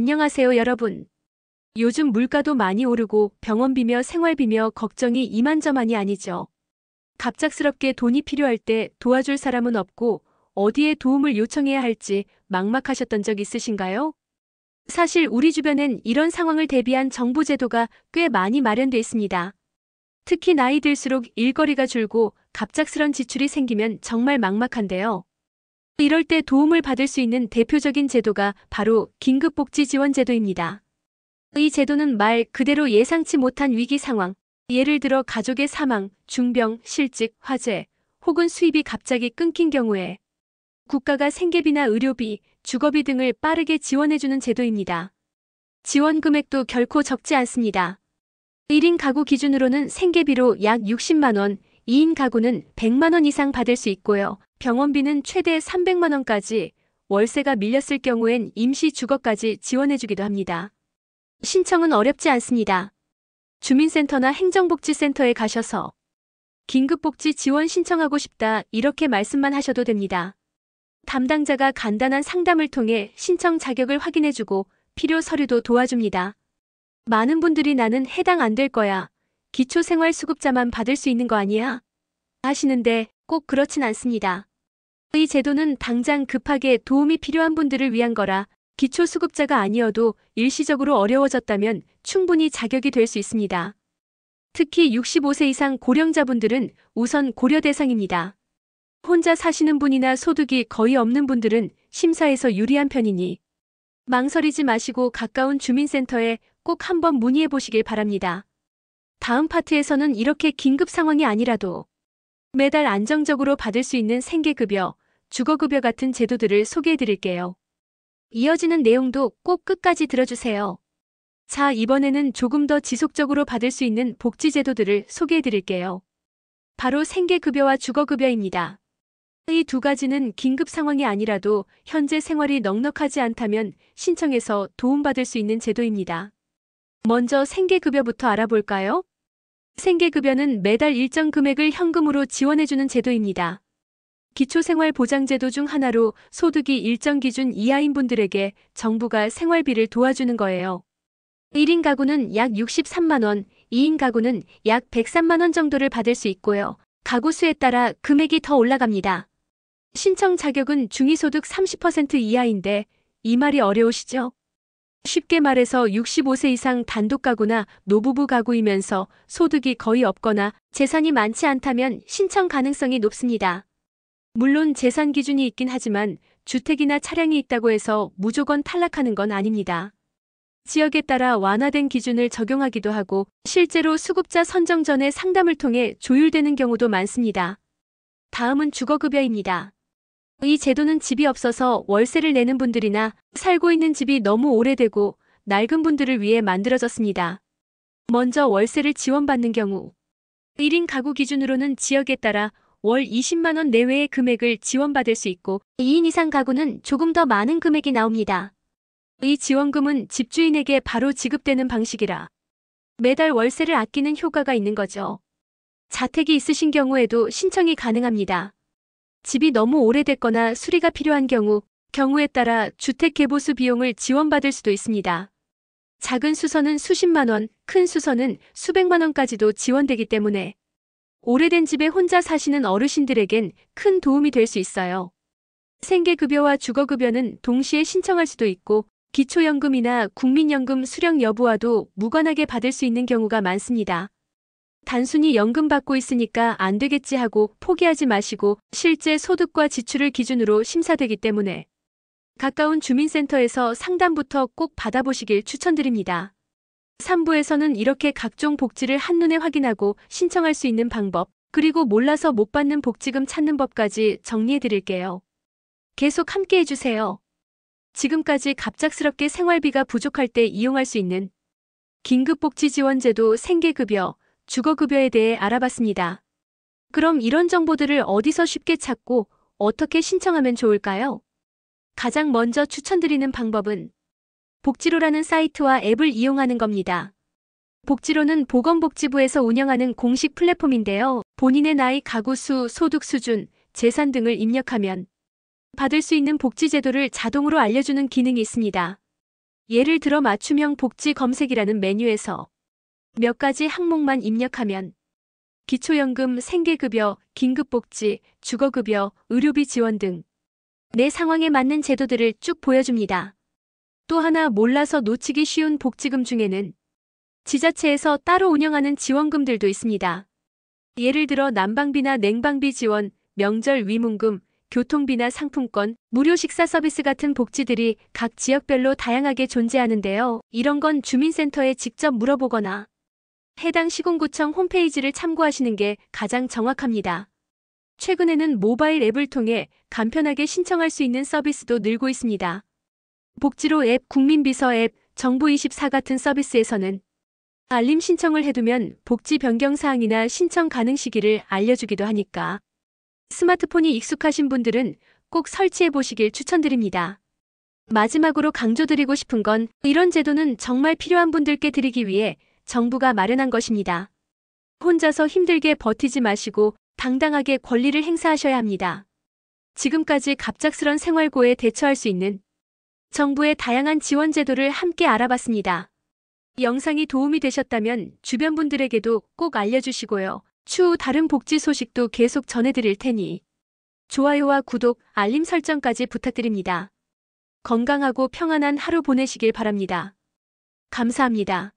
안녕하세요, 여러분. 요즘 물가도 많이 오르고 병원비며 생활비며 걱정이 이만저만이 아니죠. 갑작스럽게 돈이 필요할 때 도와줄 사람은 없고 어디에 도움을 요청해야 할지 막막하셨던 적 있으신가요? 사실 우리 주변엔 이런 상황을 대비한 정부 제도가 꽤 많이 마련돼 있습니다. 특히 나이 들수록 일거리가 줄고 갑작스런 지출이 생기면 정말 막막한데요. 이럴 때 도움을 받을 수 있는 대표적인 제도가 바로 긴급복지지원제도입니다. 이 제도는 말 그대로 예상치 못한 위기 상황, 예를 들어 가족의 사망, 중병, 실직, 화재, 혹은 수입이 갑자기 끊긴 경우에 국가가 생계비나 의료비, 주거비 등을 빠르게 지원해주는 제도입니다. 지원 금액도 결코 적지 않습니다. 1인 가구 기준으로는 생계비로 약 60만 원, 2인 가구는 100만 원 이상 받을 수 있고요. 병원비는 최대 300만 원까지, 월세가 밀렸을 경우엔 임시 주거까지 지원해주기도 합니다. 신청은 어렵지 않습니다. 주민센터나 행정복지센터에 가셔서 긴급복지 지원 신청하고 싶다 이렇게 말씀만 하셔도 됩니다. 담당자가 간단한 상담을 통해 신청 자격을 확인해주고 필요 서류도 도와줍니다. 많은 분들이 나는 해당 안 될 거야, 기초생활수급자만 받을 수 있는 거 아니야? 하시는데 꼭 그렇진 않습니다. 이 제도는 당장 급하게 도움이 필요한 분들을 위한 거라 기초수급자가 아니어도 일시적으로 어려워졌다면 충분히 자격이 될 수 있습니다. 특히 65세 이상 고령자분들은 우선 고려 대상입니다. 혼자 사시는 분이나 소득이 거의 없는 분들은 심사에서 유리한 편이니 망설이지 마시고 가까운 주민센터에 꼭 한번 문의해 보시길 바랍니다. 다음 파트에서는 이렇게 긴급 상황이 아니라도 매달 안정적으로 받을 수 있는 생계급여, 주거급여 같은 제도들을 소개해 드릴게요. 이어지는 내용도 꼭 끝까지 들어주세요. 자, 이번에는 조금 더 지속적으로 받을 수 있는 복지제도들을 소개해 드릴게요. 바로 생계급여와 주거급여입니다. 이 두 가지는 긴급 상황이 아니라도 현재 생활이 넉넉하지 않다면 신청해서 도움받을 수 있는 제도입니다. 먼저 생계급여부터 알아볼까요? 생계급여는 매달 일정 금액을 현금으로 지원해주는 제도입니다. 기초생활보장제도 중 하나로 소득이 일정 기준 이하인 분들에게 정부가 생활비를 도와주는 거예요. 1인 가구는 약 63만 원, 2인 가구는 약 103만 원 정도를 받을 수 있고요. 가구 수에 따라 금액이 더 올라갑니다. 신청 자격은 중위소득 30% 이하인데 이 말이 어려우시죠? 쉽게 말해서 65세 이상 단독 가구나 노부부 가구이면서 소득이 거의 없거나 재산이 많지 않다면 신청 가능성이 높습니다. 물론 재산 기준이 있긴 하지만 주택이나 차량이 있다고 해서 무조건 탈락하는 건 아닙니다. 지역에 따라 완화된 기준을 적용하기도 하고 실제로 수급자 선정 전에 상담을 통해 조율되는 경우도 많습니다. 다음은 주거급여입니다. 이 제도는 집이 없어서 월세를 내는 분들이나 살고 있는 집이 너무 오래되고 낡은 분들을 위해 만들어졌습니다. 먼저 월세를 지원받는 경우 1인 가구 기준으로는 지역에 따라 월 20만 원 내외의 금액을 지원받을 수 있고 2인 이상 가구는 조금 더 많은 금액이 나옵니다. 이 지원금은 집주인에게 바로 지급되는 방식이라 매달 월세를 아끼는 효과가 있는 거죠. 자택이 있으신 경우에도 신청이 가능합니다. 집이 너무 오래됐거나 수리가 필요한 경우에 따라 주택 개보수 비용을 지원받을 수도 있습니다. 작은 수선은 수십만 원, 큰 수선은 수백만 원까지도 지원되기 때문에 오래된 집에 혼자 사시는 어르신들에겐 큰 도움이 될 수 있어요. 생계급여와 주거급여는 동시에 신청할 수도 있고 기초연금이나 국민연금 수령 여부와도 무관하게 받을 수 있는 경우가 많습니다. 단순히 연금 받고 있으니까 안 되겠지 하고 포기하지 마시고 실제 소득과 지출을 기준으로 심사되기 때문에 가까운 주민센터에서 상담부터 꼭 받아보시길 추천드립니다. 3부에서는 이렇게 각종 복지를 한눈에 확인하고 신청할 수 있는 방법, 그리고 몰라서 못 받는 복지금 찾는 법까지 정리해 드릴게요. 계속 함께 해주세요. 지금까지 갑작스럽게 생활비가 부족할 때 이용할 수 있는 긴급복지지원제도 생계급여, 주거급여에 대해 알아봤습니다. 그럼 이런 정보들을 어디서 쉽게 찾고 어떻게 신청하면 좋을까요? 가장 먼저 추천드리는 방법은 복지로라는 사이트와 앱을 이용하는 겁니다. 복지로는 보건복지부에서 운영하는 공식 플랫폼인데요. 본인의 나이, 가구 수, 소득 수준, 재산 등을 입력하면 받을 수 있는 복지제도를 자동으로 알려주는 기능이 있습니다. 예를 들어 맞춤형 복지 검색이라는 메뉴에서 몇 가지 항목만 입력하면 기초연금, 생계급여, 긴급복지, 주거급여, 의료비 지원 등 내 상황에 맞는 제도들을 쭉 보여줍니다. 또 하나 몰라서 놓치기 쉬운 복지금 중에는 지자체에서 따로 운영하는 지원금들도 있습니다. 예를 들어 난방비나 냉방비 지원, 명절 위문금, 교통비나 상품권, 무료 식사 서비스 같은 복지들이 각 지역별로 다양하게 존재하는데요. 이런 건 주민센터에 직접 물어보거나 해당 시군구청 홈페이지를 참고하시는 게 가장 정확합니다. 최근에는 모바일 앱을 통해 간편하게 신청할 수 있는 서비스도 늘고 있습니다. 복지로 앱, 국민비서 앱, 정부24 같은 서비스에서는 알림 신청을 해두면 복지 변경 사항이나 신청 가능 시기를 알려주기도 하니까 스마트폰이 익숙하신 분들은 꼭 설치해 보시길 추천드립니다. 마지막으로 강조드리고 싶은 건 이런 제도는 정말 필요한 분들께 드리기 위해 정부가 마련한 것입니다. 혼자서 힘들게 버티지 마시고 당당하게 권리를 행사하셔야 합니다. 지금까지 갑작스런 생활고에 대처할 수 있는 정부의 다양한 지원 제도를 함께 알아봤습니다. 영상이 도움이 되셨다면 주변 분들에게도 꼭 알려주시고요. 추후 다른 복지 소식도 계속 전해드릴 테니 좋아요와 구독, 알림 설정까지 부탁드립니다. 건강하고 평안한 하루 보내시길 바랍니다. 감사합니다.